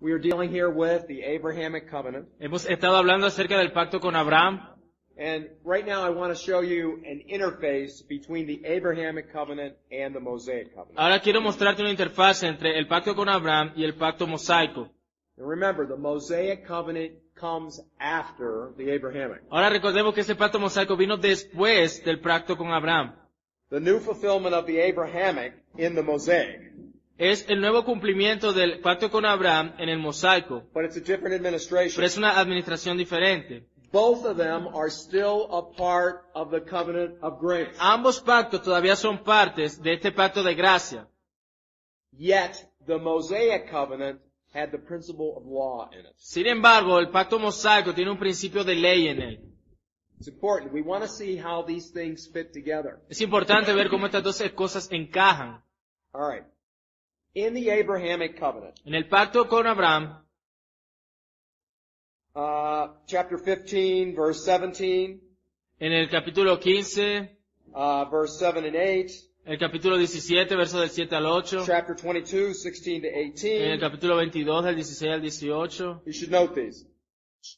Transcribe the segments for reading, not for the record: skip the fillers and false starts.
We are dealing here with the Abrahamic covenant. Hemos estado hablando acerca del pacto con Abraham. And right now I want to show you an interface between the Abrahamic covenant and the Mosaic covenant. Ahora quiero mostrarte una interfaz entre el pacto con Abraham y el pacto mosaico. And remember, the Mosaic covenant comes after the Abrahamic. Ahora recordemos que ese pacto mosaico vino después del pacto con Abraham. The new fulfillment of the Abrahamic in the Mosaic. Es el nuevo cumplimiento del pacto con Abraham en el mosaico, But it's a different pero administration. es una administración diferente. Both of them are still a part of the covenant of grace. Ambos pactos todavía son partes de este pacto de gracia. Yet, the Mosaic covenant had the principle of law in it. Sin embargo, el pacto mosaico tiene un principio de ley en él. It's important. We want to see how these things fit together. Es importante ver cómo estas dos cosas encajan. All right. In the Abrahamic covenant, En el pacto con Abraham, chapter 15, verse 17, en el capítulo 15, verse 7 and 8, el capítulo 17, versos del 7 al 8, chapter 22, 16 to en el 18. capítulo 22, del 16 al 18, You should note these.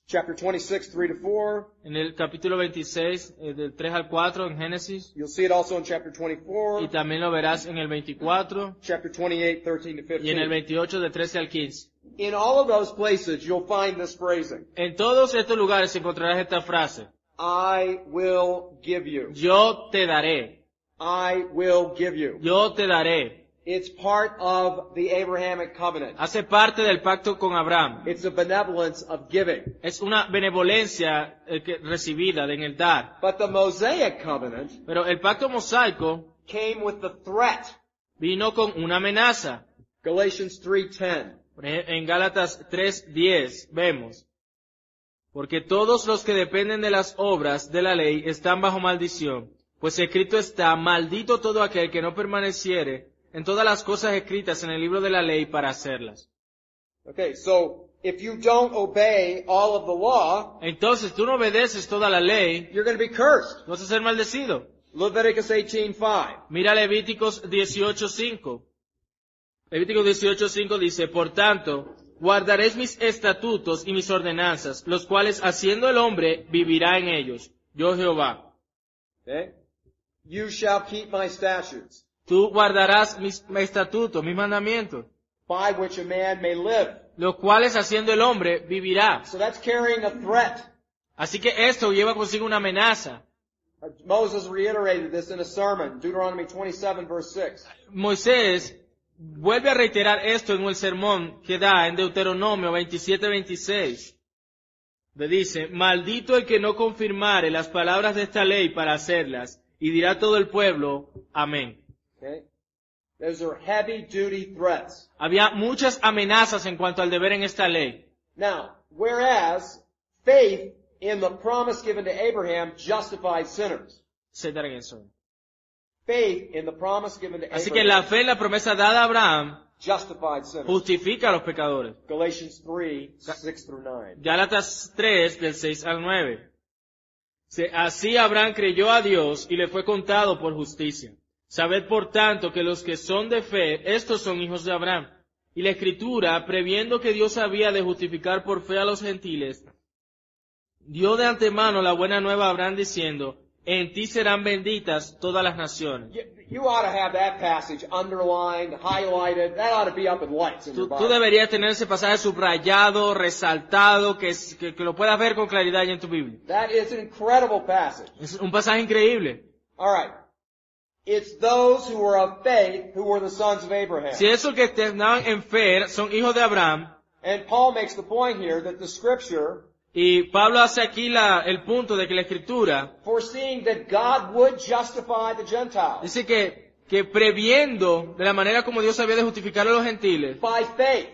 Chapter 26, 3 to 4. en el capítulo 26, del 3 al 4 en Génesis, You'll see it also in chapter y 24, también lo verás en el 24, chapter 28, 13 to y en el 15. 28, del 13 al 15. In all of those places, you'll find this phrasing. En todos estos lugares encontrarás esta frase: I will give you. yo te daré, I will give you. yo te daré. It's part of the Abrahamic covenant. Hace parte del pacto con Abraham. It's a benevolence of giving. Es una benevolencia recibida en el dar. But the Mosaic covenant Pero el pacto mosaico came with the threat. vino con una amenaza. Galatians 3:10. Por ejemplo, en Gálatas 3:10 vemos: porque todos los que dependen de las obras de la ley están bajo maldición, pues escrito está: maldito todo aquel que no permaneciere en todas las cosas escritas en el libro de la ley para hacerlas. Okay, so if you don't obey all of the law, Entonces tú no obedeces toda la ley, you're going to be cursed. vas a ser maldecido. Leviticus 18:5. Mira Levíticos 18:5. Levíticos 18:5 dice: por tanto, guardaréis mis estatutos y mis ordenanzas, los cuales haciendo el hombre vivirá en ellos. Yo Jehová. Okay? You shall keep my statutes, Tú guardarás mis estatutos, mis mandamientos, by which a man may live. los cuales haciendo el hombre vivirá. So that's carrying a threat. Así que esto lleva consigo una amenaza. Moses reiterated this in a sermon, Deuteronomy 27 verse 6. Moisés vuelve a reiterar esto en el sermón que da en Deuteronomio 27:26. Le dice: maldito el que no confirmare las palabras de esta ley para hacerlas, y dirá todo el pueblo, amén. Okay? Those are heavy duty threats. Había muchas amenazas en cuanto al deber en esta ley. Now, whereas faith in the promise given to Abraham justified sinners. Say that again, sorry. Faith in the promise given to Así que la Abraham fe en la promesa dada a Abraham justified sinners. justifica a los pecadores. Galatians 3, 6 through 9. Gálatas 3, del 6 al 9. Así Abraham creyó a Dios y le fue contado por justicia. Sabed por tanto que los que son de fe, estos son hijos de Abraham. Y la Escritura, previendo que Dios había de justificar por fe a los gentiles, dio de antemano la buena nueva a Abraham diciendo: en ti serán benditas todas las naciones. You ought to have that passage underlined, highlighted. That ought to be up in lights in your Tú Bible. deberías tener ese pasaje subrayado, resaltado, que lo puedas ver con claridad ya en tu Biblia. That is an incredible passage. Es un pasaje increíble. All right. It's those who were of faith who were the sons of Abraham. Si esos que estaban en fe son hijos de Abraham, And Paul makes the point here that the scripture, y Pablo hace aquí el punto de que la Escritura foreseeing that God would justify the Gentiles dice que previendo de la manera como Dios había de justificar a los gentiles by faith.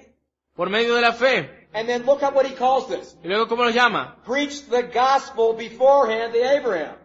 por medio de la fe. And then look at what he calls this. Y luego, ¿cómo los llama? Preached the gospel beforehand to Abraham.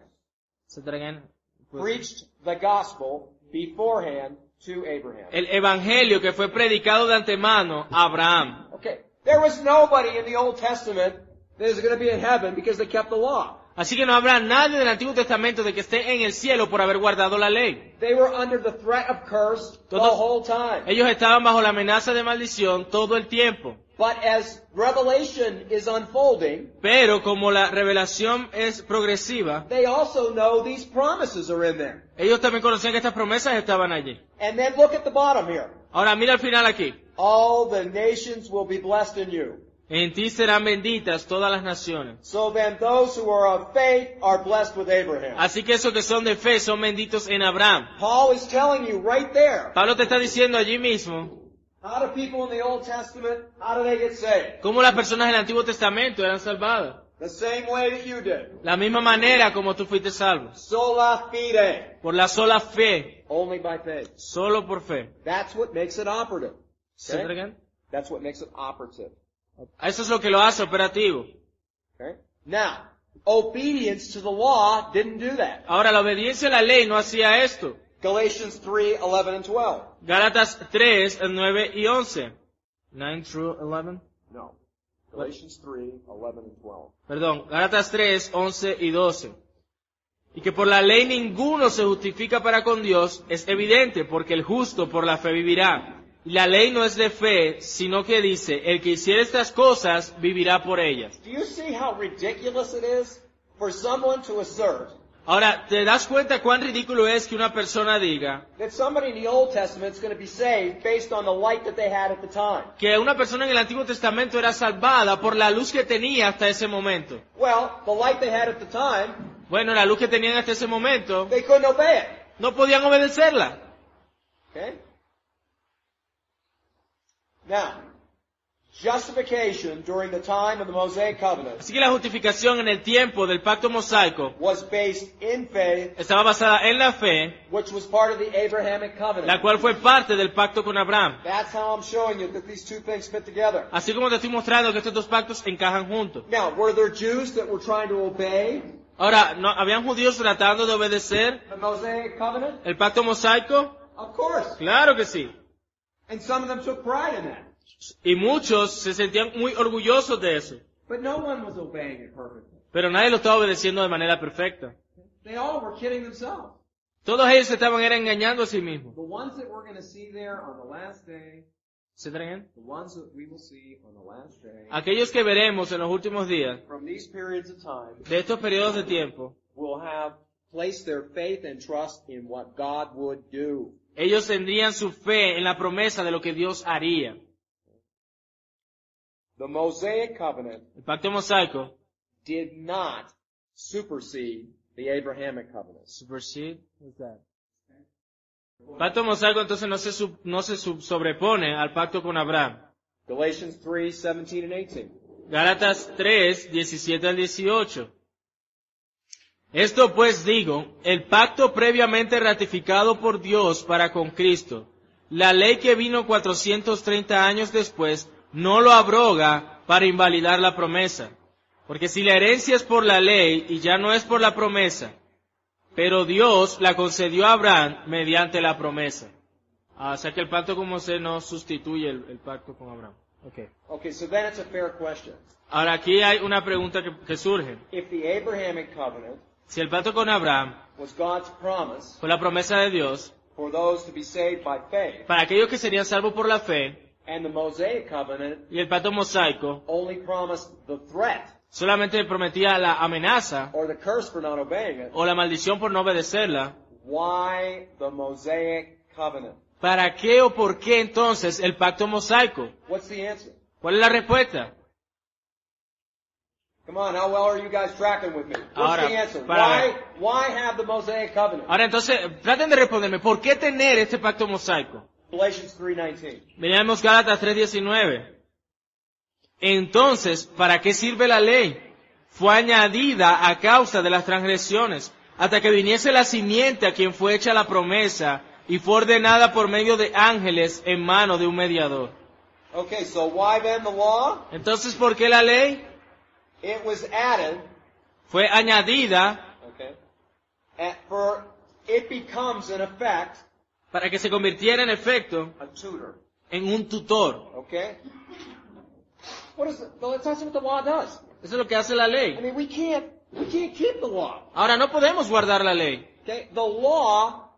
Preached the gospel beforehand to Abraham. El evangelio que fue predicado de antemano a Abraham. Okay. There was nobody in the Old Testament that is going to be in heaven because they kept the law. Así que no habrá nadie del Antiguo Testamento de que esté en el cielo por haber guardado la ley. They were under the threat of curse the Todos- whole time. Ellos estaban bajo la amenaza de maldición todo el tiempo. But as Revelation is unfolding, Pero como la revelación es progresiva, they also know these promises are in there. ellos también conocían que estas promesas estaban allí. And then look at the bottom here. Ahora mira al final aquí. All the nations will be blessed in you. En ti serán benditas todas las naciones. So then those who are of faith are blessed with Abraham. Así que esos que son de fe son benditos en Abraham. Paul is telling you right there. Pablo te está diciendo allí mismo How do people in the Old Testament, how do they get saved? cómo las personas del Antiguo Testamento eran salvadas. The same way that you did. La misma manera como tú fuiste salvo. Sola fide. Por la sola fe. Only by faith. Solo por fe. That's what makes it operative. Say that again? That's what makes it operative. Eso es lo que lo hace operativo. Okay? Now, obedience to the law didn't do that. Ahora, la obediencia a la ley no hacía esto. Galatians 3, 11 and 12. Gálatas 3, 9 y 11. 9 through 11. No. Galatians 3, 11 and 12. Perdón, Gálatas 3, 11 y 12. Y que por la ley ninguno se justifica para con Dios es evidente, porque el justo por la fe vivirá. Y la ley no es de fe, sino que dice, el que hiciera estas cosas vivirá por ellas. Do you see how ridiculous it is for someone to assert Ahora, ¿te das cuenta cuán ridículo es que una persona diga that somebody in the Old Testament is going to be saved based on the light that they had at the time? que una persona en el Antiguo Testamento era salvada por la luz que tenía hasta ese momento? Well, the light they had at the time, Bueno, la luz que tenían hasta ese momento, they couldn't obey it. no podían obedecerla. Okay? Now, justification during the time of the Mosaic covenant Así que la justificación en el tiempo del pacto mosaico was based in faith, estaba basada en la fe, which was part of the Abrahamic covenant. la cual fue parte del pacto con Abraham. That's how I'm showing you that these two things fit together. Así como te estoy mostrando que estos dos pactos encajan juntos. Now, were there Jews that were trying to obey Ahora, ¿no habían judíos tratando de obedecer the Mosaic covenant? el pacto mosaico? Of course. Claro que sí. And some of them took pride in that. Y muchos se sentían muy orgullosos de eso. But no one was obeying it perfectly. Pero nadie lo estaba obedeciendo de manera perfecta. They all were kidding themselves. Todos ellos se estaban era engañando a sí mismos. The ones that we're going to see there on the last day, ¿Se traen? the ones that we will see on the last day, Aquellos que veremos en los últimos días, from these periods of time, de estos periodos de tiempo, will have placed their faith and trust in what God would do. ellos tendrían su fe en la promesa de lo que Dios haría. The Mosaic covenant El pacto mosaico, did not supersede the Abrahamic covenant. supersede, what's that? El pacto mosaico entonces no se sobrepone al pacto con Abraham. Galatians 3, 17 and 18. Gálatas 3, 17 al 18. Esto pues digo, el pacto previamente ratificado por Dios para con Cristo, la ley que vino 430 años después, no lo abroga para invalidar la promesa. Porque si la herencia es por la ley y ya no es por la promesa, pero Dios la concedió a Abraham mediante la promesa. O sea que el pacto con Mosé no sustituye el pacto con Abraham. Okay. Okay, so then it's a fair question. Ahora aquí hay una pregunta que surge. If the Abrahamic covenant Si el pacto con Abraham was God's promise fue la promesa de Dios for those to be saved by faith, para aquellos que serían salvos por la fe, and the Mosaic covenant y el pacto mosaico only promised the threat solamente prometía la amenaza or the curse for not obeying it, o la maldición por no obedecerla, why the Mosaic covenant? ¿para qué o por qué entonces el pacto mosaico? What's the answer? ¿Cuál es la respuesta? Come on, how well are you guys tracking with me? What's Ahora, the answer? para Why have the Mosaic covenant? Ahora entonces, traten de responderme, ¿por qué tener este pacto mosaico? Galatians 3:19. Miremos Gálatas 3:19. Entonces, ¿para qué sirve la ley? Fue añadida a causa de las transgresiones, hasta que viniese la simiente a quien fue hecha la promesa, y fue ordenada por medio de ángeles en mano de un mediador. Okay, so why then the law? Entonces, ¿por qué la ley? It was added, Fue añadida okay, for it becomes in effect para que se convirtiera en efecto a tutor. en un tutor. Okay? That's what the law does. Eso es lo que hace la I ley. mean, we can't keep the law. Ahora, no podemos guardar la ley. Okay? The law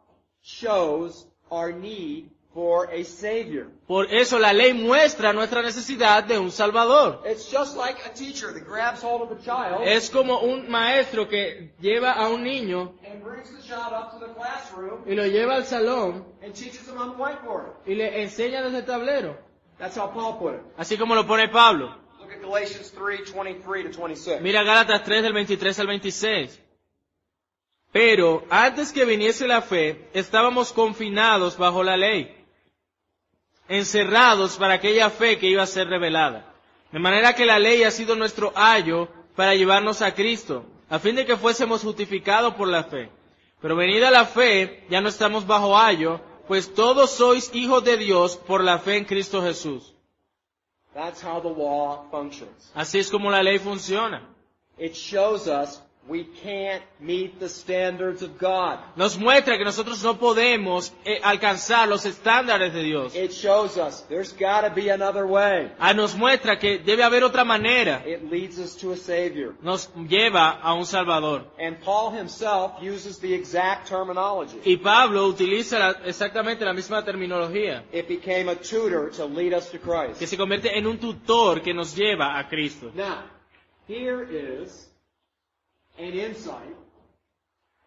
shows our need for a Savior. Por eso la ley muestra nuestra necesidad de un Salvador. It's just like a teacher that grabs hold of a child Es como un maestro que lleva a un niño and brings the child up to the classroom y lo lleva al salón and teaches them on the whiteboard. y le enseña desde el tablero. That's how Paul put it. Así como lo pone Pablo. Look at Galatians 3:23 to 26. Mira Gálatas 3 del 23 al 26. Pero antes que viniese la fe, estábamos confinados bajo la ley, encerrados para aquella fe que iba a ser revelada. De manera que la ley ha sido nuestro ayo para llevarnos a Cristo, a fin de que fuésemos justificados por la fe. Pero venida la fe, ya no estamos bajo ayo, pues todos sois hijos de Dios por la fe en Cristo Jesús. That's how the law functions. Así es como la ley funciona. It shows us we can't meet the standards of God. Nos muestra que nosotros no podemos alcanzar los estándares de Dios. It shows us there's got to be another way. Nos muestra que debe haber otra manera. It leads us to a Savior. Nos lleva a un Salvador. And Paul himself uses the exact terminology. Y Pablo utiliza exactamente la misma terminología, It became a tutor to lead us to Christ. que se convierte en un tutor que nos lleva a Cristo. Now, here is an insight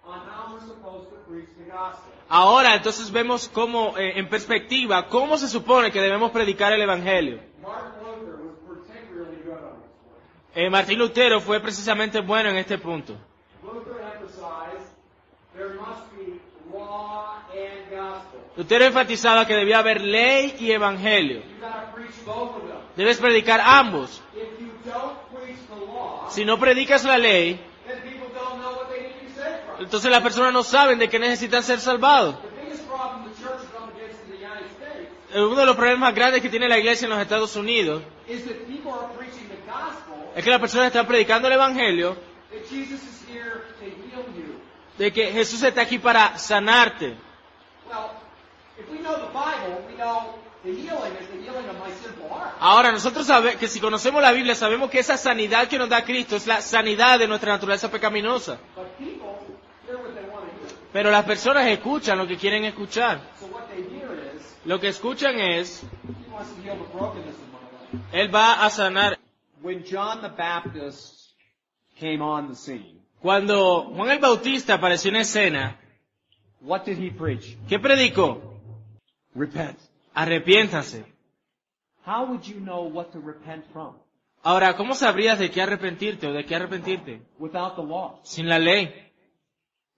on how we're supposed to preach the gospel. Ahora entonces vemos cómo, en perspectiva, cómo se supone que debemos predicar el Evangelio. Martin Luther was particularly good on this point. Martín Lutero fue precisamente bueno en este punto. Luther emphasized there must be law and gospel. Lutero enfatizaba que debía haber ley y Evangelio. You gotta preach both of them. Debes predicar ambos. If you don't preach the law, Si no predicas la ley, then people don't know what they need to be saved from. entonces las personas no saben de qué necesitan ser salvados. The biggest problem the church is up against in the United States Uno de los problemas más grandes que tiene la iglesia en los Estados Unidos is that people are preaching the gospel, es que las personas están predicando el Evangelio that Jesus is here to heal you. de que Jesús está aquí para sanarte. Well, if we know the Bible, we know the healing is the healing of my sinful heart. Ahora, nosotros sabemos que si conocemos la Biblia, sabemos que esa sanidad que nos da Cristo es la sanidad de nuestra naturaleza pecaminosa. But people hear what they want to hear. Pero las personas escuchan lo que quieren escuchar. So what they hear is, Lo que escuchan es, he wants to heal the brokenness of my life. Él va a sanar. When John the Baptist came on the scene, Cuando Juan el Bautista apareció en escena, what did he preach? ¿qué predicó? Repent. Arrepiéntanse. How would you know what to repent from Ahora, ¿cómo sabrías de qué arrepentirte o de qué arrepentirte? without the law? Sin la ley.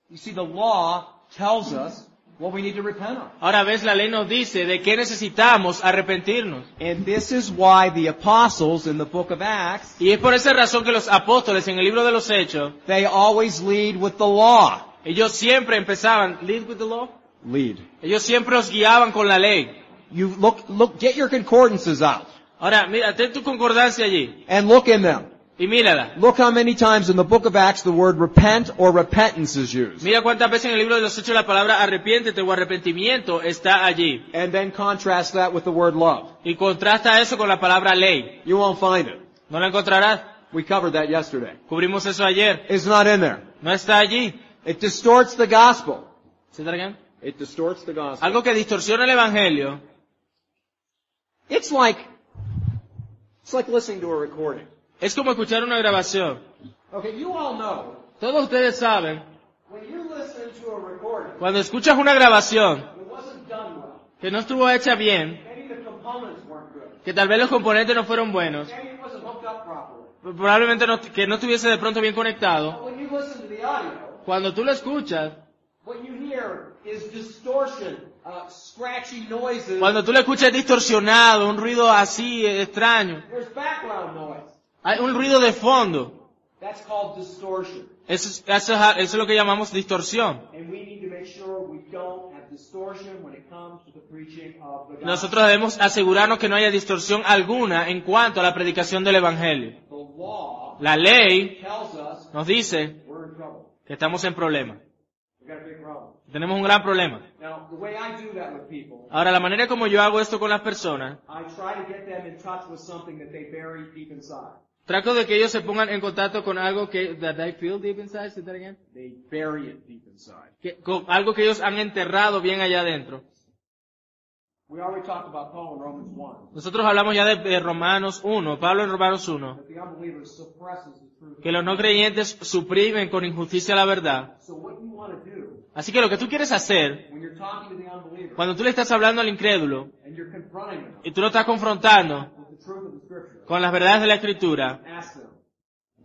You see, the law tells us what we need to repent of. Ahora ves, la ley nos dice de qué necesitamos arrepentirnos. And this is why the apostles in the book of Acts, Y es por esa razón que los apóstoles en el libro de los Hechos, they always lead with the law. ellos siempre empezaban, lead with the law. Lead. Ellos siempre os guiaban con la ley. You look, get your concordances out Ahora, mira, ten tu concordancia allí and look in them. y mírala. Look how many times in the book of Acts the word repent or repentance is used. Mira cuántas veces en el libro de los Hechos la palabra arrepiéntete o arrepentimiento está allí. And then contrast that with the word love. Y contrasta eso con la palabra ley. You won't find it. No la encontrarás. We covered that yesterday. Cubrimos eso ayer. It's not in there. No está allí. It distorts the gospel. ¿Sí está bien? It distorts the gospel. Algo que distorsiona el evangelio. It's like listening to a recording. Es como escuchar una grabación. Okay, you all know Todos ustedes saben, when you're listening to a recording, cuando escuchas una grabación it wasn't done well. que no estuvo hecha bien, Maybe the components weren't good. que tal vez los componentes no fueron buenos, Maybe it wasn't hooked up properly. probablemente que no estuviese de pronto bien conectado, But when you listen to the audio, cuando tú lo escuchas, what you hear is distortion, scratchy noises. cuando tú lo escuchas distorsionado, un ruido así extraño, There's background noise. hay un ruido de fondo. That's called distortion. Eso es lo que llamamos distorsión. And we need to make sure we don't have distortion when it comes to the preaching of the gospel. Nosotros debemos asegurarnos que no haya distorsión alguna en cuanto a la predicación del Evangelio. The law La ley tells us nos dice we're in trouble. que estamos en problema. We've got a big problem. Tenemos un gran problema. Now, the way I do that with people, Ahora, la manera como yo hago esto con las personas, I try to get them in touch with something that they bury deep inside. trato de que ellos se pongan en contacto con algo que that they feel deep inside, say that again. They bury it deep inside. Con algo que ellos han enterrado bien allá adentro. We already talked about Paul in Romans 1. Nosotros hablamos ya de Romanos 1, Pablo en Romanos 1, That the unbeliever suppresses the truth. que los no creyentes suprimen con injusticia la verdad. So what you want to do Así que lo que tú quieres hacer, when you're talking to the unbeliever cuando tú le estás hablando al incrédulo, and you're confronting them y tú lo estás confrontando with the truth of the Scripture, con las verdades de la Escritura, ask them,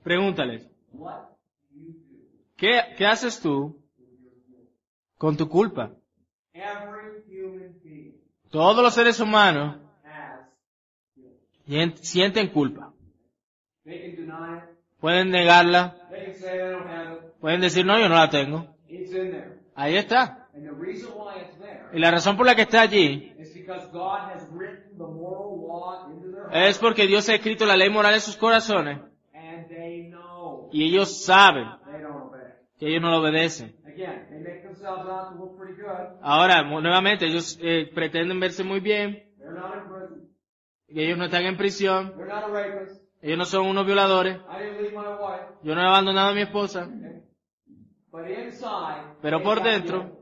pregúntales, what do you do? ¿qué haces tú con tu culpa? Every human being Todos los seres humanos has guilt. sienten culpa. They can deny it. Pueden negarla, They can say they don't have it. pueden decir, no, yo no la tengo. It's in there. Ahí está. And the reason why it's there Y la razón por la que está allí is because God has written the moral law into their hearts, es porque Dios ha escrito la ley moral en sus corazones and they know y ellos saben they don't obey. que ellos no lo obedecen. Again, they make themselves out to look pretty good. Ahora, nuevamente, ellos pretenden verse muy bien, They're not in prison. que ellos no están en prisión, They're not a rapist. ellos no son unos violadores, I didn't leave my wife. yo no he abandonado a mi esposa, Okay? But inside, pero they've por got dentro, guilt.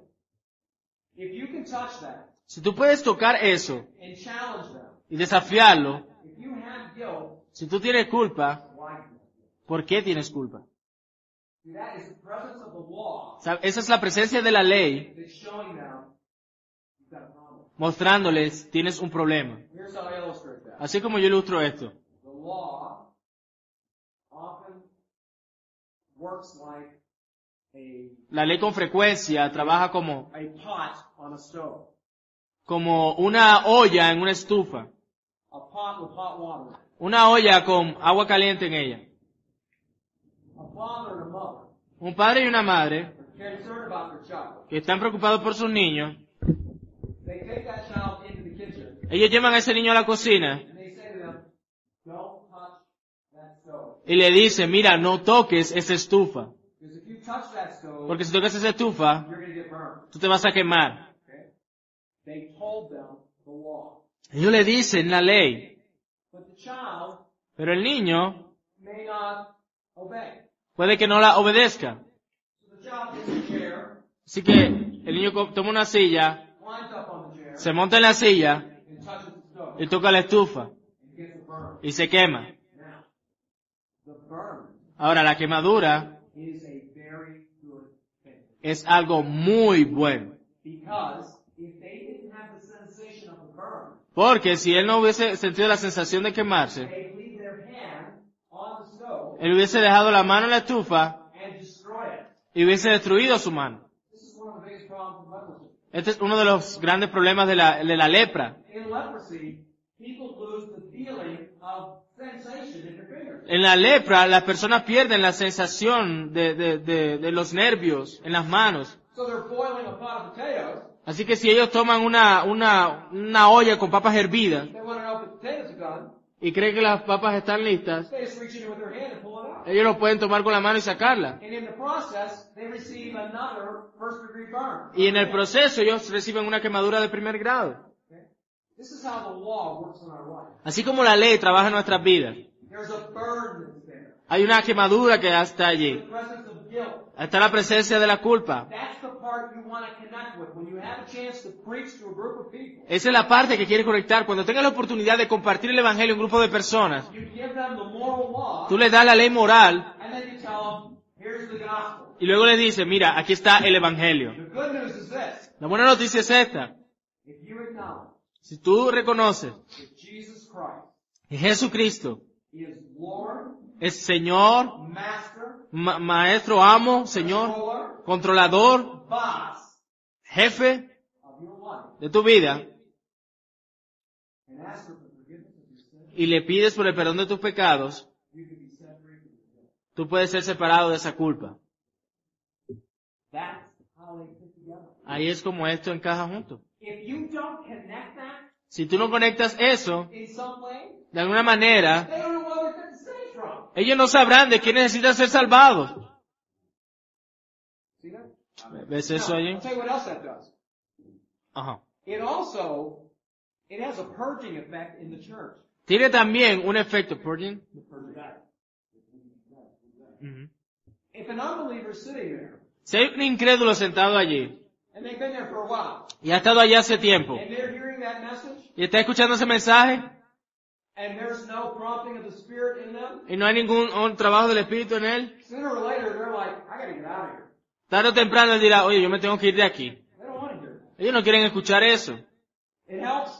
If you can touch that si tú puedes tocar eso and challenge them, y desafiarlo, if you have guilt, si tú tienes culpa, why guilt? ¿por qué tienes culpa? See, that is the presence of the law O sea, esa es la presencia de la ley that's showing them you've got a problem. mostrándoles tienes un problema. Here's how I illustrate that. Así como yo ilustro esto. The law often works like La ley con frecuencia trabaja como a pot on a stove. una olla en una estufa. A pot with hot water. Una olla con agua caliente en ella. A father and a mother Un padre y una madre are concerned about their child. que están preocupados por sus niños. They take that child into the kitchen Ellos llevan a ese niño a la cocina and they say to them, don't touch that stove. y le dicen, mira, no toques esa estufa. Because if you touch that stove, Porque si tocas esa estufa, you're going to get burned. tú te vas a quemar. Okay? They told them the law. Ellos le dicen la ley. But the child Pero el niño may not obey. puede que no la obedezca. So the child takes a chair, Así que el niño toma una silla, climbs up on the chair, se monta en la silla and touches the stove. y toca la estufa And gets a burn. y se quema. Now, the burn Ahora, la quemadura is a very good thing. es algo muy bueno. Because if they didn't have the sensation of a burn, Porque si él no hubiese sentido la sensación de quemarse, they'd leave their hand on the stove él hubiese dejado la mano en la estufa and destroy it. y hubiese destruido su mano. This is one of the biggest problems with leprosy. Este es uno de los grandes problemas de la lepra. In leprosy, people lose the feeling of sensation in their fingers. En la lepra, las personas pierden la sensación de los nervios en las manos. So they're boiling a pot of potatoes. Así que si ellos toman una olla con papas hervidas They want to know if the potatoes are done. y creen que las papas están listas, They just reach in with their hand and pull it out. ellos lo pueden tomar con la mano y sacarla. And in the process, they receive another first-degree burn. Y en el proceso ellos reciben una quemadura de primer grado. Okay? This is how the law works in our life. Así como la ley trabaja en nuestras vidas. There's a burn that's there. Hay una quemadura que está The allí. presence of guilt. Está la presencia de la culpa. That's the part you want to connect with. When you have a chance to preach to a group of people, Esa es la parte que quiere conectar. Cuando tengas la oportunidad de compartir el evangelio a un grupo de personas, you give them the moral law, tú les das la ley moral and then you tell them, here's the gospel. y luego les dices, mira, aquí está el evangelio. The good news is this. La buena noticia es esta. If you acknowledge Si tú reconoces that Jesus Christ que Jesucristo is Lord, es Señor, Master, Maestro, Amo, Señor, Controller, Controlador, boss Jefe of your life, de tu vida, and ask for the forgiveness of your sins, y le pides por el perdón de tus pecados, you can be set free from the guilt. tú puedes ser separado de esa culpa. That's how they fit together. Ahí es como esto encaja junto. If you don't connect that Si tú no conectas eso, in some way, de alguna manera, they don't know where they're getting saved from. ellos no sabrán de quién necesitan ser salvados. See that? ¿Ves eso allí? I'll tell you what else that does. Ajá. It has a purging effect in the church. Tiene también un efecto, purging. Ujú. If an unbeliever is sitting there, Si hay un incrédulo sentado allí, and they've been there for a while, y ha estado allí hace tiempo, and they're hearing that message, y está escuchando ese mensaje and there's no prompting of the Spirit in them, y no hay ningún trabajo del Espíritu en él, sooner or later they're like, I gotta get out of here. tarde o temprano él dirá, oye, yo me tengo que ir de aquí. They don't want to hear it. Ellos no quieren escuchar eso. It helps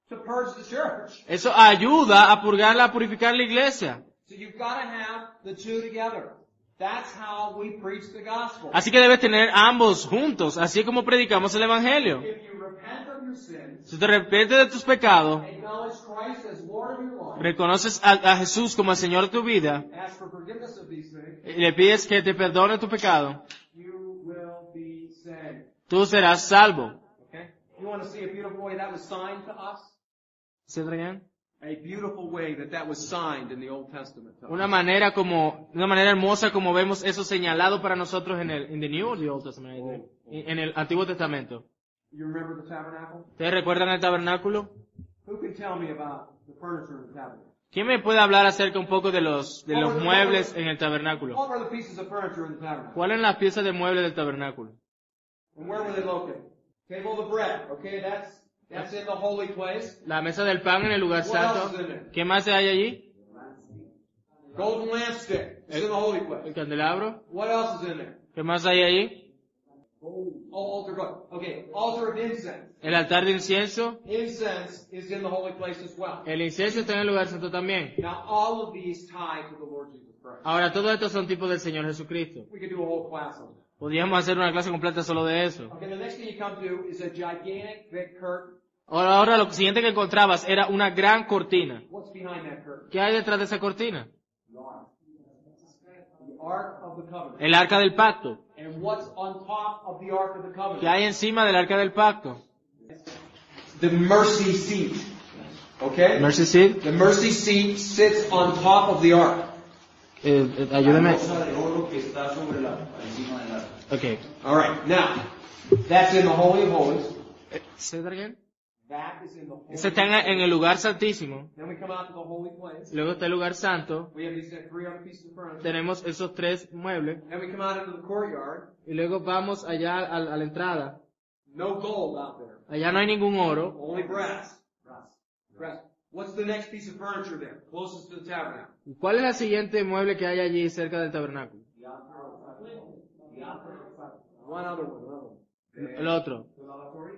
to purge the church. Eso ayuda a purgarla, a purificar la iglesia. So you've got to have the two together. That's how we preach the gospel. Así que debes tener ambos juntos, así es como predicamos el Evangelio. If you repent of your sins, Si te arrepientes de tus pecados, acknowledge Christ as Lord of your life, reconoces a Jesús como el Señor de tu vida, ask for forgiveness of these things, y le pides que te perdone tu pecado, you will be saved. tú serás salvo. Okay? You want to see a beautiful way that was signed to us? ¿Sí, Adrián? A beautiful way that was signed in the Old Testament to us. Una manera hermosa como vemos eso señalado para nosotros en the New or the Old Testament, en el Antiguo Testamento. You remember the tabernacle? ¿Ustedes recuerdan el tabernáculo? Who can tell me about the furniture in the tabernacle? ¿Quién me puede hablar acerca un poco de los muebles en el tabernáculo? What were the pieces of furniture in the tabernacle? ¿Cuáles eran las piezas de muebles del tabernáculo? And where were they located? Table of the bread. Okay, that's in the holy place. La mesa del pan en el lugar What else santo. is in there? ¿Qué más hay allí? Golden lampstick. It's in the holy place. El candelabro. What else is in there? ¿Qué más hay allí? Oh, altar God. Okay, altar of incense. El altar de incienso. Incense is in the holy place as well. El incienso está en el lugar santo también. Now, all of these tie to the Lord Jesus Christ. Ahora, todos estos son tipos del Señor Jesucristo. We could do a whole class on that. Podríamos hacer una clase completa solo de eso. Okay, the next thing you come to is a gigantic thick curtain. Ahora lo siguiente que encontrabas era una gran cortina. What's behind that curtain? ¿Qué hay detrás de esa cortina? The ark. The ark of the covenant. El arca del pacto. And what's on top of the ark of the covenant? ¿Qué hay encima del arca del pacto? The mercy seat. Okay? Mercy seat. The mercy seat sits on top of the ark. Ayúdame. Okay. All right. Now, that's in the Holy of Holies. Say that again. That is in the Holy. Ese está en el lugar santísimo. Then we come out to the holy place. Luego está el lugar santo. We have these three other pieces of furniture. Tenemos esos tres muebles. Then we come out into the courtyard. Y luego vamos allá a la entrada. No gold out there. Allá no hay ningún oro. Only brass. Brass. What's the next piece of furniture there? Closest to the tabernacle. ¿Cuál es el siguiente mueble que hay allí cerca del tabernáculo? One other one. El otro.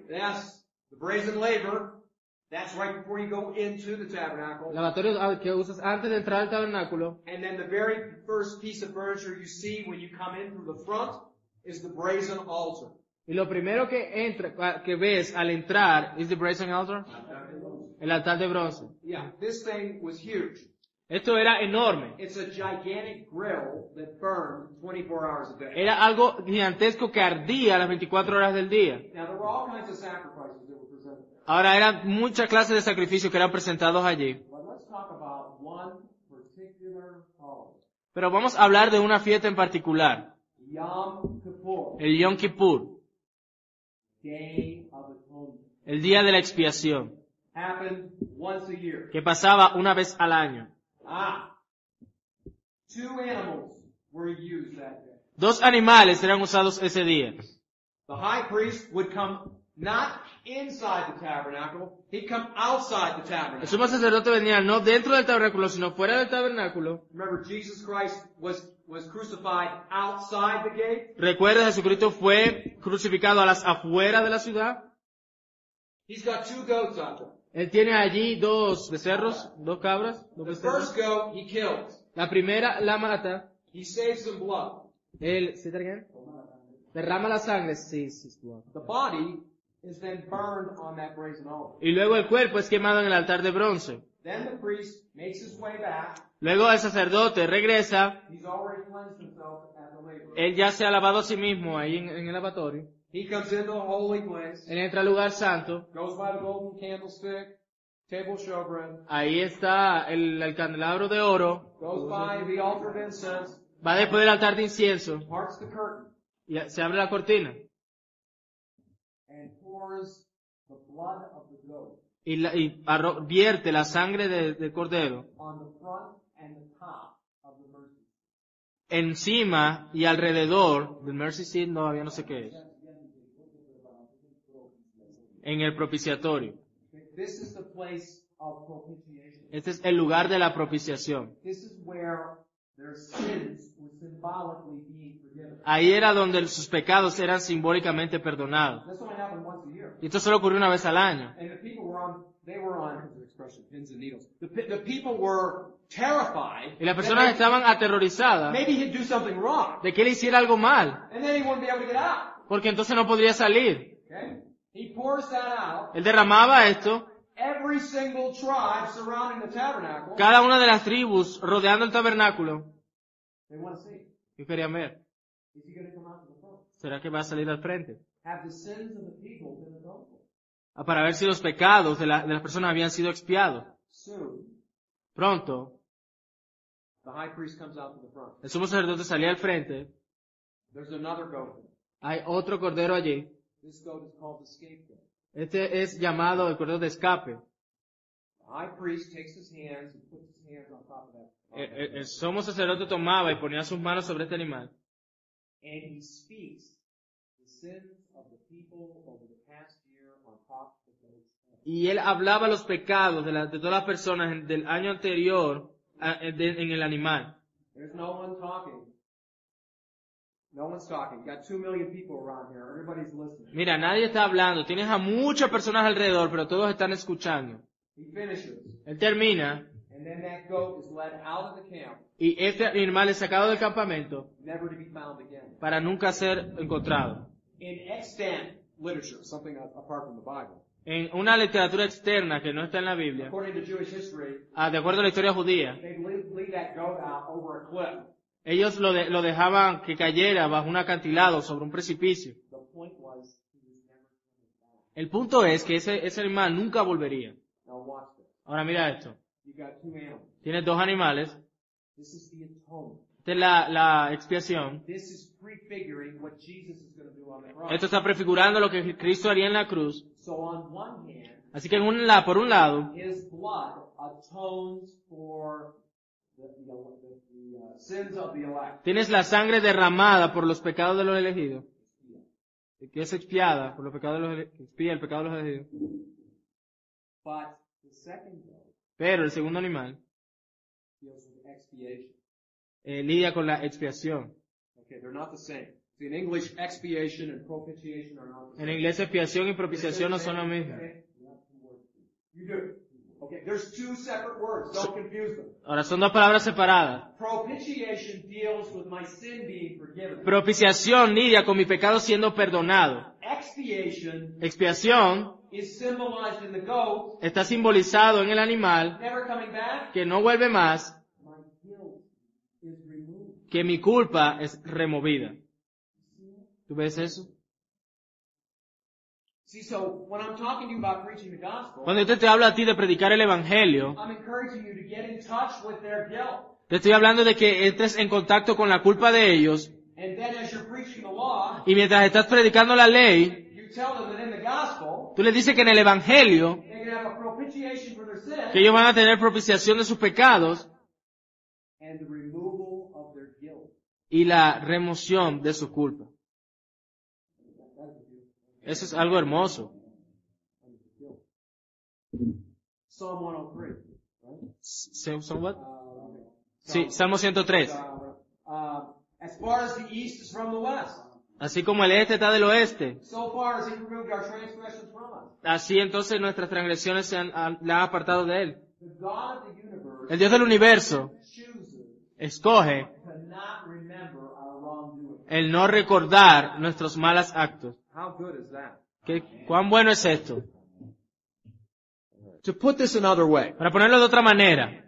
Yes, the brazen laver. That's right before you go into the tabernacle. Lavatorio que usas antes de entrar al tabernáculo. And then the very first piece of furniture you see when you come in through the front is the brazen altar. Y lo primero que ves al entrar is the brazen altar. El altar de bronce. Yeah, this thing was huge. Esto era enorme. It's a gigantic grill that burned 24 hours a day. Era algo gigantesco que ardía las 24 horas del día. Now there were all kinds of sacrifices that were presented there. Ahora eran muchas clases de sacrificios que eran presentados allí. But let's talk about one particular holiday. Pero vamos a hablar de una fiesta en particular. Yom Kippur, El Yom Kippur. Day of Atonement. El día de la expiación. Happened once a year. Que pasaba una vez al año. Two animals were used that day. 2 animales eran usados ese día. The high priest would come not inside the tabernacle, he'd come outside the El tabernacle. sumo sacerdote venía no dentro del tabernáculo, sino fuera del tabernáculo. Remember, Jesus Christ was crucified outside the gate. Recuerda, Jesucristo fue crucificado a las afueras de la ciudad. He's got two goats out there. Él tiene allí 2 becerros, 2 cabras, 2 The becerros. first goat he kills. La primera la mata. He saves some blood. Él, ¿sí, again? Derrama la sangre. Sí. The body is then burned on that brazen altar. Y luego el cuerpo es quemado en el altar de bronce. Then the priest makes his way back. Luego el sacerdote regresa. He's already cleansed himself at the laver. Él ya se ha lavado a sí mismo ahí en el lavatorio. He comes into the holy place. Él entra al lugar santo. Goes by the golden candlestick, table showbread. Ahí está el candelabro de oro. Goes by the altar of incense. Va después del altar de incienso. Parts the curtain. Y se abre la cortina. And pours the blood of the goat Vierte la sangre del cordero on the front and the top of the mercy. encima y alrededor del mercy seat, todavía no sé qué es. En el propiciatorio. this is the place of propitiation. Este es el lugar de la propiciación. This is where their sins were symbolically being forgiven. Ahí era donde sus pecados eran simbólicamente perdonados. This only happened once a year. Y esto solo ocurrió una vez al año. And the people were on, here's the expression, pins and needles. The people were terrified. Y las personas estaban aterrorizadas Maybe he'd do something wrong. de que él hiciera algo mal, And then he wouldn't be able to get out. porque entonces no podría salir. Okay? He pours that out. Él derramaba esto, Every single tribe surrounding the tabernacle, cada una de las tribus rodeando el tabernáculo, they want to see. y querían ver, Is he going to come out to the front? ¿será que va a salir al frente? Have the sins of the people been atoned for? Para ver si los pecados de las personas habían sido expiados. Soon, Pronto, the high priest comes out to the front. el sumo sacerdote salía al frente, There's another goat. hay otro cordero allí, This goat is called the scapegoat. este es llamado el cordero de escape. The high priest takes his hands and puts his hands on top of that. El sumo sacerdote tomaba y ponía sus manos sobre este animal, And he speaks the sins of the people over the past year on top of the goat's head. y él hablaba los pecados de todas las personas del año anterior en el animal. There's no one talking. No one's talking. You got 2 million people around here. Everybody's listening. Mira, nadie está hablando, tienes a muchas personas alrededor, pero todos están escuchando. He finishes. Él termina, And then that goat is led out of the camp, y este animal es sacado del campamento never to be found again. para nunca ser encontrado. In extant literature, something apart from the Bible, En una literatura externa que no está en la Biblia, according to Jewish history, de acuerdo a la historia judía, they'd lead that goat out over a cliff. ellos lo dejaban que cayera bajo un acantilado sobre un precipicio. The point was, he was never coming back. El punto es que ese animal nunca volvería. Now watch this. Ahora mira esto. You got 2 animals. Tienes dos animales. This is the atonement. Esta es la expiación. This is prefiguring what Jesus is going to do on the cross. Esto está prefigurando lo que Cristo haría en la cruz. So on one hand, Así que por un lado, his blood atones for the sins of the elect. tienes la sangre derramada por los pecados de los elegidos, que es expiada por los pecados de expía el pecado de los elegidos. But the second goat Pero el segundo animal deals with expiation. lidia con la expiación. Okay, they're not the same. See, in English, expiation and propitiation are not the En same. inglés expiación y propiciación no son lo mismo. Okay? You do. Okay, there's 2 separate words. Don't confuse them. Ahora son dos palabras separadas. Propitiation deals with my sin being forgiven. Propiciación lidia con mi pecado siendo perdonado. Expiation Expiación is symbolized in the goat, está simbolizado en el animal never coming back. que no vuelve más, My guilt is removed. que mi culpa es removida. ¿Tú ves eso? See, so when I'm talking to you about preaching the gospel, Cuando yo te hablo a ti de predicar el evangelio, I'm encouraging you to get in touch with their guilt. te estoy hablando de que entres en contacto con la culpa de ellos, And then as you're preaching the law, y mientras estás predicando la ley, you tell them that in the gospel, tú les dices que en el evangelio, they can have a propitiation for their sin que ellos van a tener propiciación de sus pecados and the removal of their guilt. y la remoción de su culpa. Eso es algo hermoso. Psalm 103. ¿Son what? Sí, Salmo 103. As far as the east is from the west, Así como el este está del oeste, so far as he removed our transgressions from us. así entonces nuestras transgresiones la han apartado de él. The God of the universe El Dios del universo chooses escoge to not remember our wrongdoing. el no recordar nuestros malos actos. How good is that? ¿Cuán bueno es esto? To put this another way, Para ponerlo de otra manera,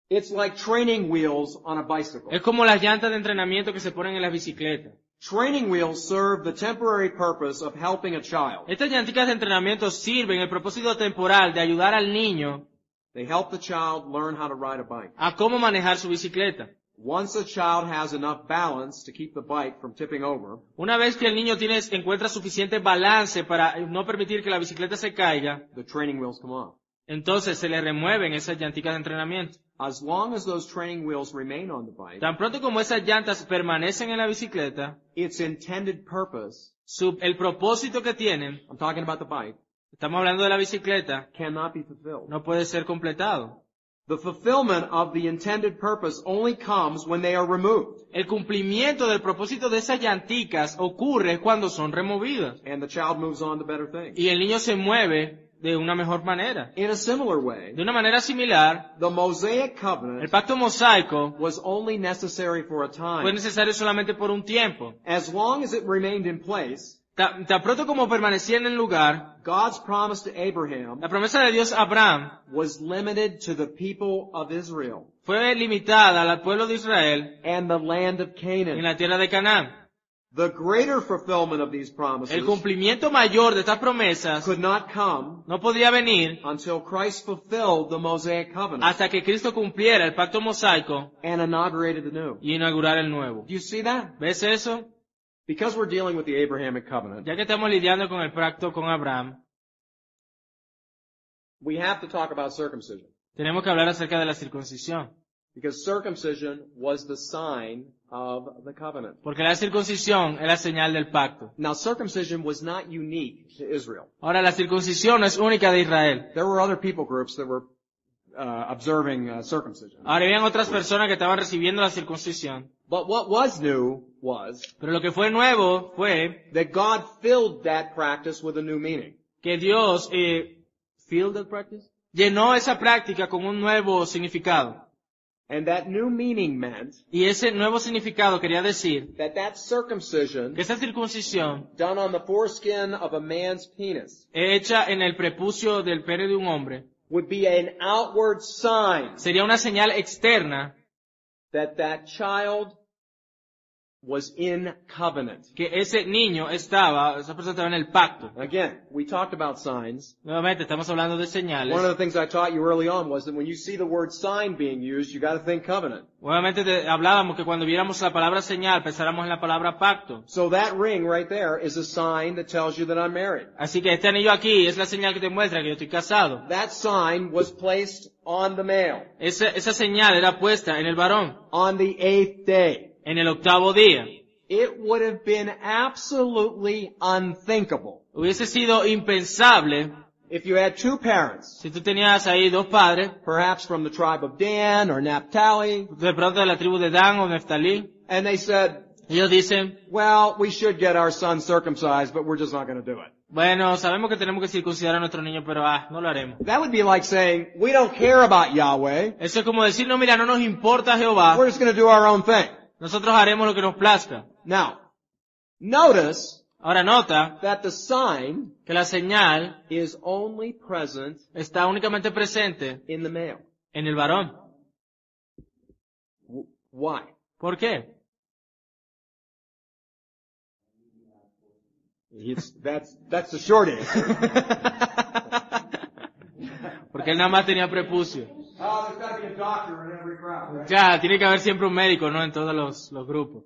it's like training wheels on a bicycle. es como las llantas de entrenamiento que se ponen en las bicicletas. Training wheels serve the temporary purpose of helping a child. Estas llanticas de entrenamiento sirven el propósito temporal de ayudar al niño They help the child learn how to ride a bike. a cómo manejar su bicicleta. Once a child has enough balance to keep the bike from tipping over, Una vez que el niño encuentra suficiente balance para no permitir que la bicicleta se caiga, the training wheels come off. entonces se le remueven esas llanticas de entrenamiento. As long as those training wheels remain on the bike, Tan pronto como esas llantas permanecen en la bicicleta, its intended purpose, el propósito que tienen, I'm talking about the bike, Estamos hablando de la bicicleta. cannot be fulfilled. No puede ser completado. The fulfillment of the intended purpose only comes when they are removed. El cumplimiento del propósito de esas llanticas ocurre cuando son removidas. And the child moves on to better things. Y el niño se mueve de una mejor manera. In a similar way, De una manera similar, the Mosaic el covenant pacto mosaico was only necessary for a fue time. necesario solamente por un tiempo. As long as it remained in place, Tan pronto como permanecía en el lugar, God's promise to Abraham la promesa de Dios a Abraham was limited to the people of Israel fue limitada al pueblo de Israel and the land of en Canaan. la tierra de Canaán. The greater fulfillment of these El promises cumplimiento mayor de estas promesas could not come no podría venir until Christ fulfilled the Mosaic covenant hasta que Cristo cumpliera el pacto mosaico and inaugurated the new. y inaugurara el nuevo. Do you see that? ¿Ves eso? Because we're dealing with the Abrahamic covenant, Ya que estamos lidiando con el pacto con Abraham, we have to talk about circumcision. tenemos que hablar acerca de la circuncisión. Because circumcision was the sign of the covenant. Porque la circuncisión es la señal del pacto. Now, circumcision was not unique to Israel. Ahora, la circuncisión no es única de Israel. There were other people groups that were observing circumcision. Ahora, habían otras personas que estaban recibiendo la circuncisión. But what was new was Pero lo que fue nuevo fue that God filled that practice with a new meaning. que Dios llenó esa práctica con un nuevo significado. And that new meaning meant Y ese nuevo significado quería decir that circumcision que esa circuncisión done on the foreskin of a man's penis hecha en el prepucio del pene de un hombre would be an outward sign sería una señal externa that child was in covenant. que esa persona estaba en el pacto. Again, we talked about signs. Nuevamente, estamos hablando de señales. One of the things I taught you early on was that when you see the word sign being used, you got to think covenant. Nuevamente hablábamos que cuando viéramos la palabra señal, pensáramos en la palabra pacto. So that ring right there is a sign that tells you that I'm married. Así que este anillo aquí es la señal que te muestra que yo estoy casado. That sign was placed on the male Esa señal era puesta en el varón on the 8th day. en el 8º día. It would have been absolutely unthinkable Hubiese sido impensable if you had two parents, si tú tenías ahí dos padres, perhaps from the tribe of Dan or Naphtali, de pronto de la tribu de Dan o Neftalí, and they said, ellos dicen, well, we should get our son circumcised, but we're just not going to do it. bueno, sabemos que tenemos que circuncidar a nuestro niño, pero no lo haremos. That would be like saying, we don't care about Yahweh, Eso es como decir, no, mira, no nos importa Jehová, we're just going to do our own thing. nosotros haremos lo que nos plazca. Now, notice Ahora nota that the sign que la señal is only present está únicamente presente in the male. en el varón. Why? ¿Por qué? That's the short answer. Porque él nada más tenía prepucio. Oh, there's got to be a doctor in every crowd, right? Ya, tiene que haber siempre un médico, ¿no? En todos los grupos.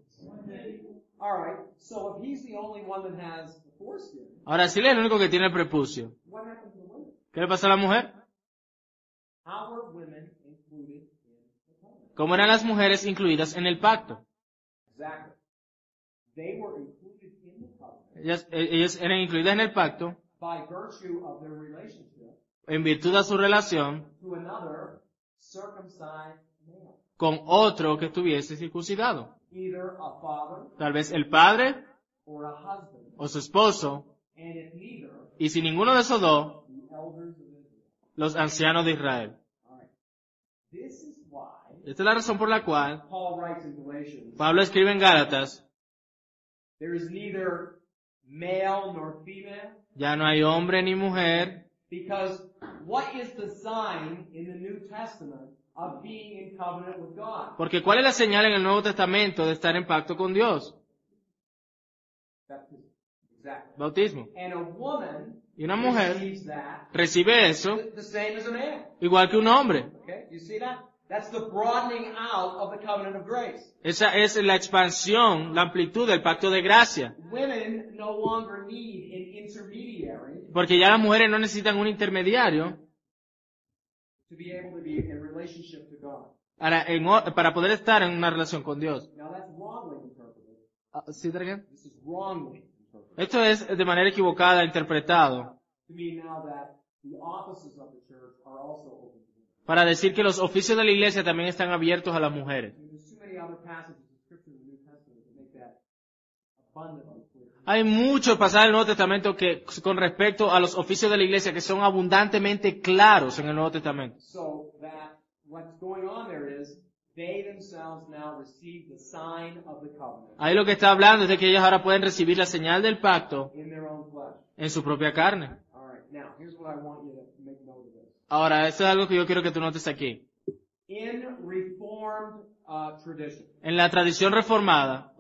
All right. So if he's the only one that has the foreskin, Ahora, si él es el único que tiene el prepucio, what happens to the women? ¿qué le pasa a la mujer? How were women included in the covenant? ¿Cómo eran las mujeres incluidas en el pacto? Exactly. They were included in the covenant Ellas eran incluidas en el pacto by virtue of their relationship en virtud de su relación to another circumcised male, con otro que estuviese circuncidado. either a father Tal vez el padre or a husband, o su esposo, and if neither, y si ninguno de esos dos, the elders of Israel. los ancianos de Israel. All right. This is why Esta es la razón por la cual Paul writes in Galatians, Pablo escribe en Gálatas, there is neither male nor female, ya no hay hombre ni mujer, because what is the sign in the New Testament of being in covenant with God? porque ¿cuál es la señal en el Nuevo Testamento de estar en pacto con Dios? Baptism. Exactly. Bautismo. And a woman Y una mujer receives that recibe eso the same as a man. igual que un hombre. Okay? You see that? That's the broadening out of the covenant of grace. Esa es la expansión, la amplitud del pacto de gracia. Women no longer need an intermediary Porque ya las mujeres no necesitan un intermediario to be able to be in relationship to God. para poder estar en una relación con Dios. Now that's wrongly interpreted. ¿Sí, Dragan? This is wrongly interpreted. Esto es de manera equivocada interpretado. to mean now that the offices of the church are also open to women. Para decir que los oficios de la iglesia también están abiertos a las mujeres. I mean, there's too many other passages of Scripture in the New Testament that make that abundantly clear. Hay muchos pasajes del Nuevo Testamento que, con respecto a los oficios de la iglesia, que son abundantemente claros en el Nuevo Testamento. So that what's going on there is they themselves now receive the sign of the covenant Ahí lo que está hablando es de que ellos ahora pueden recibir la señal del pacto in their own flesh. en su propia carne. All right. Now, here's what I want you to make note of this. Ahora, eso es algo que yo quiero que tú notes aquí. In Reformed tradition, En la tradición reformada,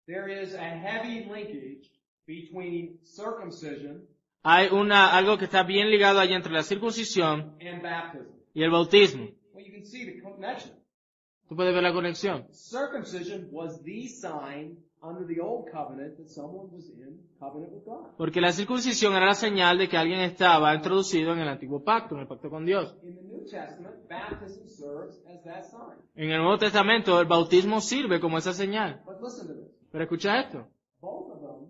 there is a heavy linkage between circumcision hay algo que está bien ligado allí entre la circuncisión and baptism. y el bautismo. Well, you can see the connection. Tú puedes ver la conexión. Circumcision was the sign under the old covenant that someone was in covenant with God. Porque la circuncisión era la señal de que alguien estaba introducido en el antiguo pacto, en el pacto con Dios. In the New Testament, baptism serves as that sign. En el Nuevo Testamento, el bautismo sirve como esa señal. But listen to this. Pero escucha esto. Both of them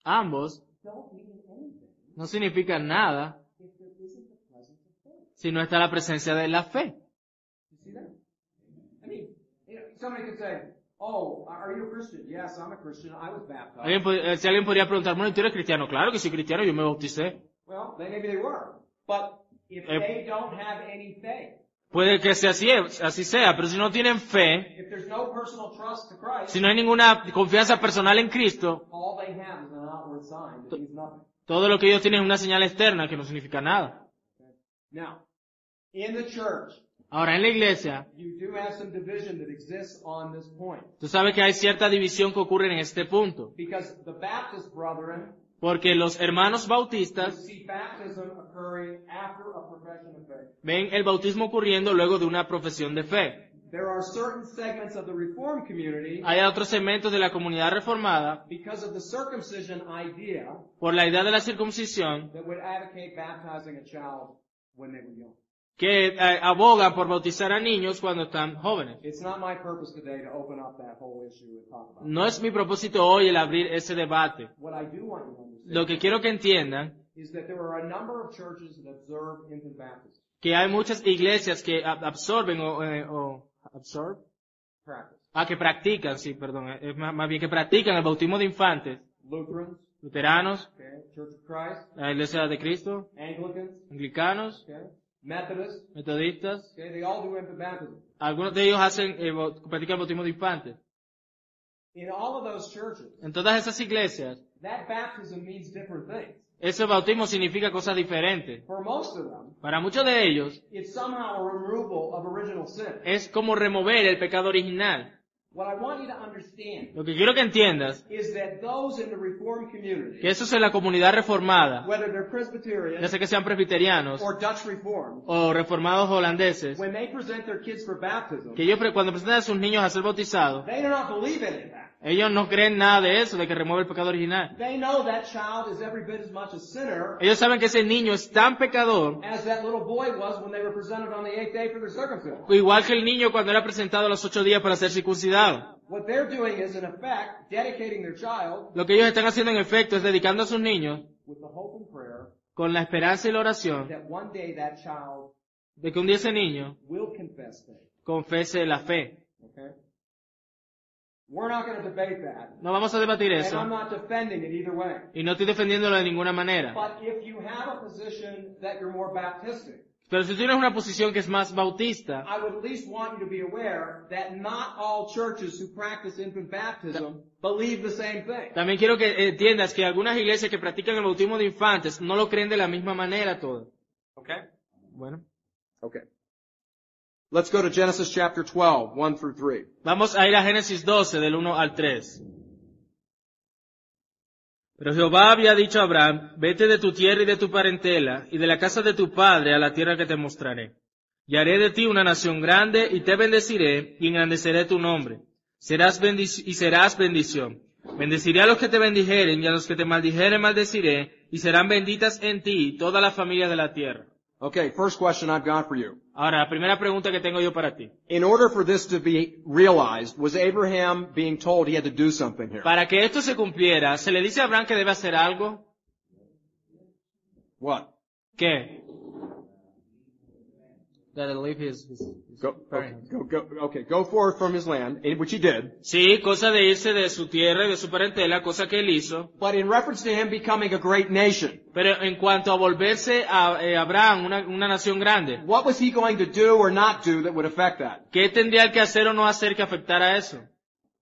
Ambos don't mean anything no significan nada if there isn't the presence of faith. si no está la presencia de la fe. You see that? I mean, somebody could say, "Oh, are you a Christian?" Yes, I'm a Christian. I was baptized. Si alguien podría preguntar, bueno, ¿tú eres cristiano? Claro que soy cristiano, yo me bauticé. Well, maybe they were. But if they don't have any faith, Puede que sea así sea, pero si no tienen fe, if there's no personal trust to Christ, si no hay ninguna confianza personal en Cristo, all they have is an outward sign that means nothing. todo lo que ellos tienen es una señal externa que no significa nada. Now, in the church, Ahora, en la iglesia, you do have some division that exists on this point. tú sabes que hay cierta división que ocurre en este punto. Because the Baptist brethren Porque los hermanos bautistas see baptism occurring after a profession of faith. ven el bautismo ocurriendo luego de una profesión de fe. There are certain segments of the Reformed community, Hay otros segmentos de la comunidad reformada, because of the circumcision idea, por la idea de la circuncisión, that would advocate baptizing a child when they were young. que abogan por bautizar a niños cuando están jóvenes. It's not my purpose today to open up that whole issue and talk about it. No es mi propósito hoy el abrir ese debate. What I do want you to understand Lo que quiero que entiendan is that there are a number of churches that observe infant baptism que hay muchas iglesias que absorben que practican, sí, perdón, es más bien que practican el bautismo de infantes. Lutherans, Luteranos, okay, Church of Christ, la Iglesia de Cristo, Anglicans, anglicanos, okay, Methodists, metodistas. okay, they all do infant baptism. Algunos de ellos practican el bautismo de infantes. In all of those churches, En todas esas iglesias, that baptism means different things. ese bautismo significa cosas diferentes. For most of them, Para muchos de ellos, it's somehow a removal of original sin. es como remover el pecado original. What I want you to understand Lo que quiero que entiendas, is that those in the Reformed community, que eso es en la comunidad reformada, whether they're Presbyterian ya sea que sean presbiterianos or Dutch Reformed, o reformados holandeses, when they present their kids for baptism, que ellos cuando presentan a sus niños a ser bautizados, they do not believe any of that. ellos no creen nada de eso, de que remueve el pecado original. They know that child is every bit as much a sinner Ellos saben que ese niño es tan pecador, as that little boy was when they were presented on the 8th day for their circumcision. igual que el niño cuando era presentado a los 8 días para ser circuncidado. What they're doing is, in effect, dedicating their child Lo que ellos están haciendo en efecto es dedicando a sus niños with the hope and prayer con la esperanza y la oración that one day that child de que un día ese niño will confess faith. confese la fe. Okay? We're not going to debate that. No vamos a debatir And I'm eso, not defending it either way. y no estoy defendiéndolo de ninguna manera. But if you have a position that you're more Baptistic, Pero si tienes una posición que es más bautista, I would at least want you to be aware that not all churches who practice infant baptism believe the same thing. también quiero que entiendas que algunas iglesias que practican el bautismo de infantes no lo creen de la misma manera todas. Okay? Bueno, Okay. Let's go to Genesis chapter 12, 1 through 3. vamos a ir a Génesis 12, del 1 al 3. Pero Jehová había dicho a Abraham, vete de tu tierra y de tu parentela, y de la casa de tu padre a la tierra que te mostraré. Y haré de ti una nación grande, y te bendeciré, y engrandeceré tu nombre. Serás bendición. Bendeciré a los que te bendijeren, y a los que te maldijeren maldeciré, y serán benditas en ti todas las familias de la tierra. Okay, first question I've got for you. Ahora, la primera pregunta que tengo yo para ti. In order for this to be realized, was Abraham being told he had to do something here? Para que esto se cumpliera, ¿se le dice a Abraham que debe hacer algo? What? ¿Qué? That leave his Go forth from his land, which he did. Sí, cosa de irse de su tierra y de su parentela, cosa que él hizo. But in reference to him becoming a great nation, Pero en cuanto a volverse a Abraham una nación grande, what was he going to do or not do that would affect that? ¿qué tendría él que hacer o no hacer que afectara eso?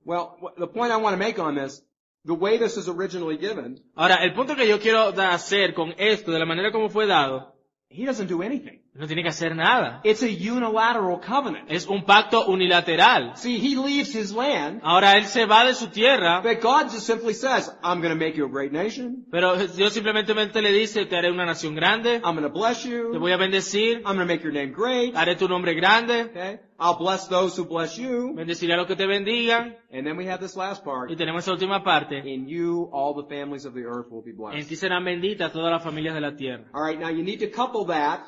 Well, the point I want to make on this, the way this is originally given, Ahora, el punto que yo quiero hacer con esto, de la manera como fue dado, he doesn't do anything. no tiene que hacer nada. It's a unilateral covenant. Es un pacto unilateral. See, he leaves his land, Ahora él se va de su tierra, but God just simply says, I'm going to make you a great nation. pero Dios simplemente le dice, te haré una nación grande, I'm going to bless te you. voy a bendecir, I'm going to make your name great. haré tu nombre grande, Okay? I'll bless those who bless you. bendeciré a los que te bendigan, And then we have this last part. y tenemos esa última parte, In you, all the families of the earth will be en blessed. ti serán benditas todas las familias de la tierra. All right, now you need to couple that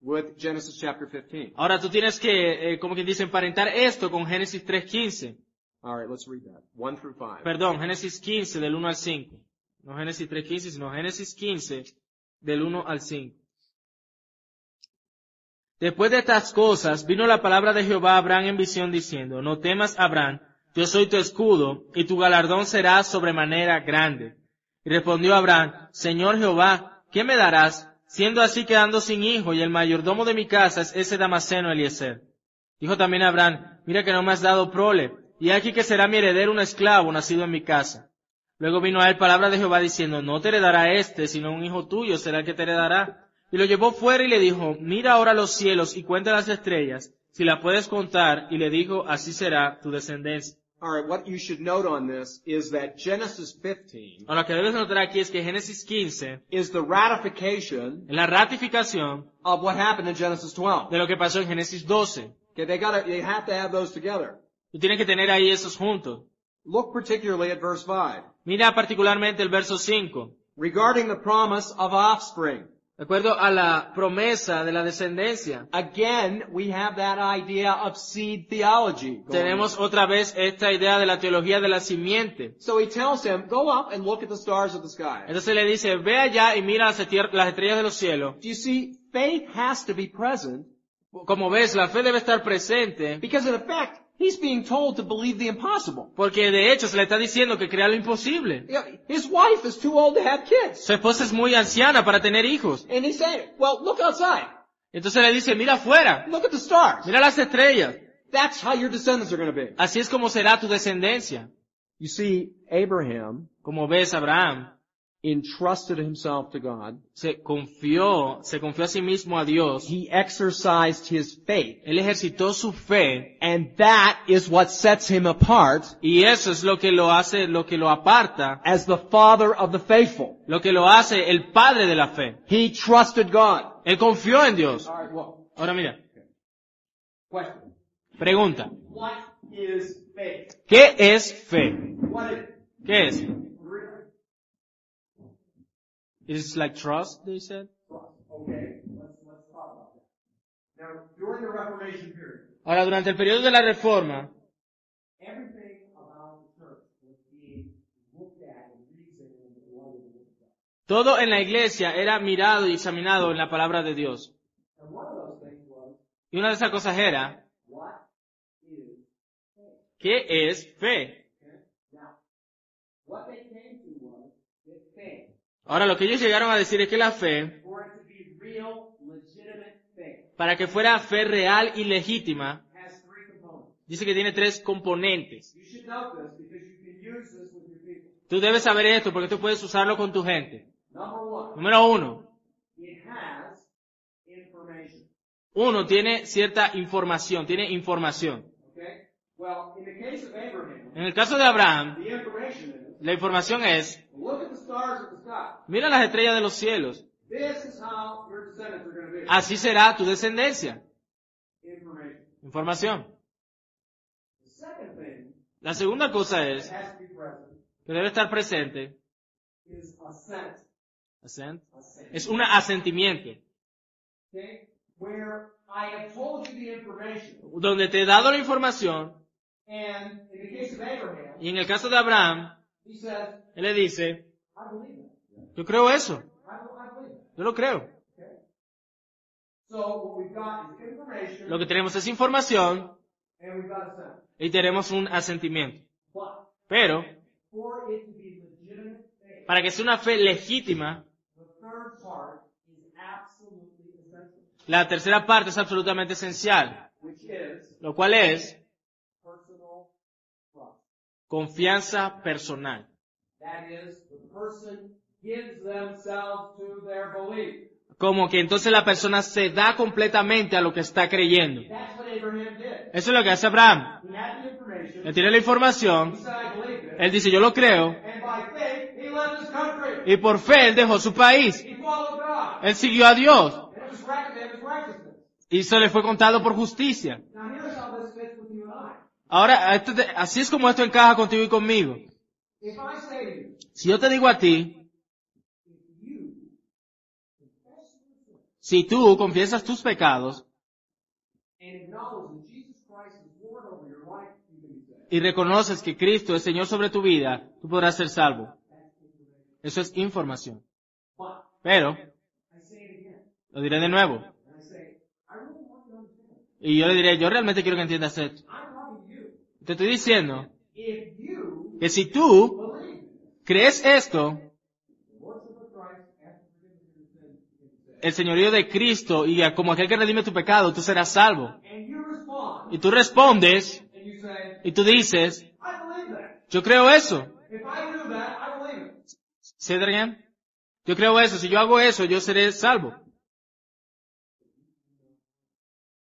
with Genesis chapter 15. Ahora tú tienes que, como quien dice, emparentar esto con Génesis 3:15. All right, let's read that. 1 through 5. Perdón, Génesis 15 del 1 al 5. No Génesis 3:15, sino Génesis 15 del 1 al 5. Después de estas cosas, vino la palabra de Jehová a Abraham en visión diciendo, no temas, Abraham, yo soy tu escudo, y tu galardón será sobremanera grande. Y respondió Abraham, Señor Jehová, ¿qué me darás? Siendo así quedando sin hijo, y el mayordomo de mi casa es ese Damaseno Eliezer. Dijo también Abraham, mira que no me has dado prole, y aquí que será mi heredero un esclavo nacido en mi casa. Luego vino a él palabra de Jehová diciendo, no te heredará este, sino un hijo tuyo será el que te heredará. Y lo llevó fuera y le dijo, mira ahora los cielos y cuenta las estrellas, si las puedes contar, y le dijo, así será tu descendencia. All right, what you should note on this is that Genesis 15 Ahora, lo que debes notar aquí es que Génesis 15 is the ratification es la ratificación of what happened in Genesis 12. de lo que pasó en Génesis 12. Okay, they have to have those together. Tú tienes que tener ahí esos juntos. Look particularly at verse 5. Mira particularmente el verso 5. Regarding the promise of offspring. De acuerdo a la promesa de la descendencia. Again, we have that idea of seed theology. going Tenemos otra vez esta idea de la teología de la simiente. on. So he tells him, go up and look at the stars of the sky. Entonces le dice, ve allá y mira las estrellas de los cielos. Do you see, faith has to be present Como ves, la fe debe estar presente, because in effect, he's being told to believe the impossible. porque de hecho se le está diciendo que crea lo imposible. His wife is too old to have kids. Su esposa es muy anciana para tener hijos. And he's saying, well, look outside. Entonces le dice, mira afuera, Look at the stars. mira las estrellas. That's how your descendants are going to be. Así es como será tu descendencia. You see, Abraham Como ves, Abraham entrusted himself to God. se confió a sí mismo a Dios. He exercised his faith. Él ejercitó su fe, And that is what sets him apart y eso es lo que lo hace, lo que lo aparta, as the father of the faithful. lo que lo hace el padre de la fe. He trusted God. Él confió en Dios. All right, well, Ahora mira, question. pregunta, What is faith? ¿qué es fe? What is it? ¿Qué es? Really? It's like trust, they said. Okay, let's talk about that. Now, during the Reformation period, Ahora, durante el periodo de la Reforma, everything about the church was being looked at and reasoned in the light of the Word of God. todo en la iglesia era mirado y examinado en la palabra de Dios. And one of those things was, Y una de esas cosas era, what is faith? ¿qué es fe? Okay? Now, what they came to was that faith, Ahora, lo que ellos llegaron a decir es que la fe, for it to be real, legitimate faith, para que fuera fe real y legítima, has three components. dice que tiene 3 componentes. You should note this because you can use this with your people. Tú debes saber esto porque tú puedes usarlo con tu gente. Number one, Número 1, it has information. uno tiene cierta información, tiene información. Okay? Well, in the case of Abraham, En el caso de Abraham, the information is, la información es, look at the stars of the sky. mira las estrellas de los cielos, This is how your descendants are going to be. así será tu descendencia. Information. Información. The second thing La segunda cosa that es, has to be present que debe estar presente, is assent. assent, Assent. es un asentimiento, Okay? Where I have told you the information, donde te he dado la información, and in the case of Abraham, y en el caso de Abraham, he says, él le dice, I believe that. yo creo eso. I believe that. Yo lo creo. So what we've got is information, Lo que tenemos es información and we've got assent. y tenemos un asentimiento. But Pero, for it to be legitimate faith, para que sea una fe legítima, the third part is absolutely essential, la tercera parte es absolutamente esencial, which is lo cual es personal trust. confianza personal. That is, the person gives themselves to their belief. Como que entonces la persona se da completamente a lo que está creyendo. That's what Abraham did. Eso es lo que hace Abraham. He had the information. Él tiene la información, He said, I believe it. él dice, yo lo creo, And by faith, he left his country. y por fe él dejó su país. He followed God. Él siguió a Dios, And it was reckoned to him as righteousness. y eso le fue contado por justicia. Now here's how this fits with you and I. Ahora, así es como esto encaja contigo y conmigo. If I say to you, Si yo te digo a ti, if you confess your sin si tú confiesas tus pecados and acknowledge that Jesus Christ is Lord over your life, you can be saved. y reconoces que Cristo es Señor sobre tu vida, tú podrás ser salvo. That's information. Eso es información. But Pero, I say it again. lo diré de nuevo, And I say, I really want you to understand. y yo le diré, yo realmente quiero que entiendas esto. I'm talking to you. Te estoy diciendo If you que si tú believe crees esto, the Lordship of Christ, ask for forgiveness of your sins, you can be saved. el señorío de Cristo y como aquel que redime tu pecado, tú serás salvo. And you respond, Y tú respondes and you say, y tú dices, I believe that. yo creo eso. If I do that, I believe it. ¿Sí, Adrián? Yo creo eso. Si yo hago eso, yo seré salvo.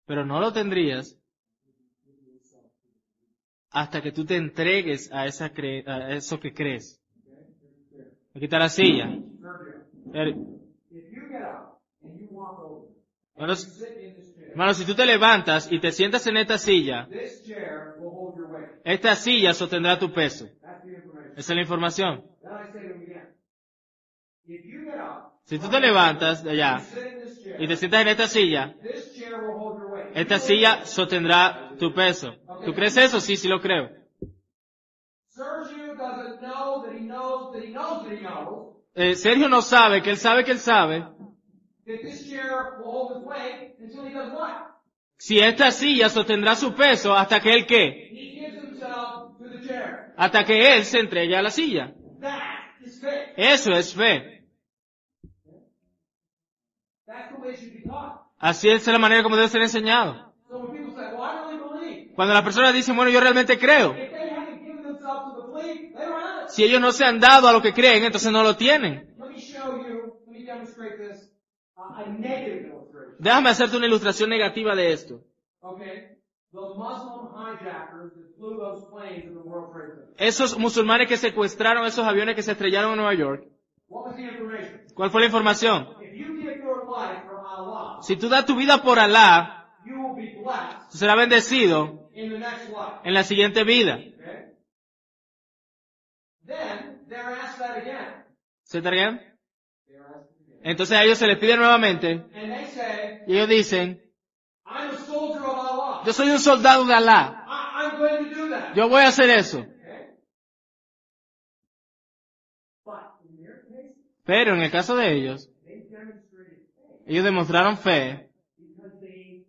Pero no lo tendrías hasta que tú te entregues a eso que crees. Aquí está la silla. Third deal. If you get up and you walk over, and Hermanos, you sit in this chair, hermanos, si tú te levantas y te sientas en esta silla, this chair will hold your weight. esta silla sostendrá tu peso. That's the information. Esa es la información. Then I say to him again, if you get up, Si tú te levantas de you allá sit in this chair, y te sientas en esta silla, this chair will hold your weight. esta silla sostendrá tu peso. ¿Tú crees eso? Sí, sí lo creo. Sergio doesn't know that he knows that he knows that he knows Sergio no sabe que él sabe that this chair will hold his weight until he does what? si esta silla sostendrá su peso hasta que él ¿qué? He gives himself to the chair. Hasta que él se entregue a la silla. That is faith. Eso es fe. That's the way it should be taught. Así es la manera como debe ser enseñado. So when people say, well, I really believe, Cuando las personas dicen, bueno, yo realmente creo. if they haven't given themselves to the belief, they don't have it. Si ellos no se han dado a lo que creen, entonces no lo tienen. Let me demonstrate this, a negative illustration. Déjame hacerte una ilustración negativa de esto. Okay? The Muslim hijackers that flew those planes in the World Trade Center. Esos musulmanes que secuestraron esos aviones que se estrellaron en Nueva York, What was the information? ¿cuál fue la información? If you give your life for Allah, Si tú das tu vida por Alá, you will be blessed tú serás bendecido in the next life. en la siguiente vida. Okay? Then, they're asked that again. ¿Se entiende? They're asked it again. Entonces a ellos se les pide nuevamente And they say, y ellos dicen, I'm a soldier of Allah. yo soy un soldado de Alá, I'm going to do that. yo voy a hacer eso. Okay? But in their case, Pero en el caso de ellos, they demonstrated faith ellos demostraron fe because they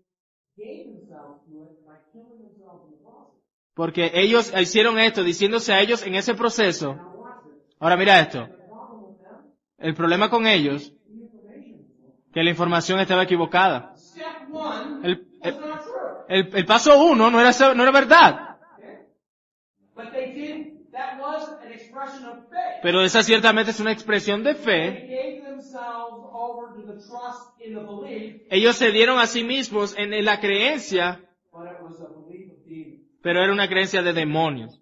gave themselves to it by killing themselves in the process. porque ellos hicieron esto diciéndose a ellos en ese proceso. Now watch this. Ahora mira esto, The problem with them, el problema con ellos, the information is wrong. que la información estaba equivocada. Step one El, was not true. el paso 1 no era verdad, Okay? But they did, that was an expression of faith. pero esa ciertamente es una expresión de fe. They gave themselves over to the trust in the belief, Ellos se dieron a sí mismos en la creencia, but it was a belief of demons. pero era una creencia de demonios.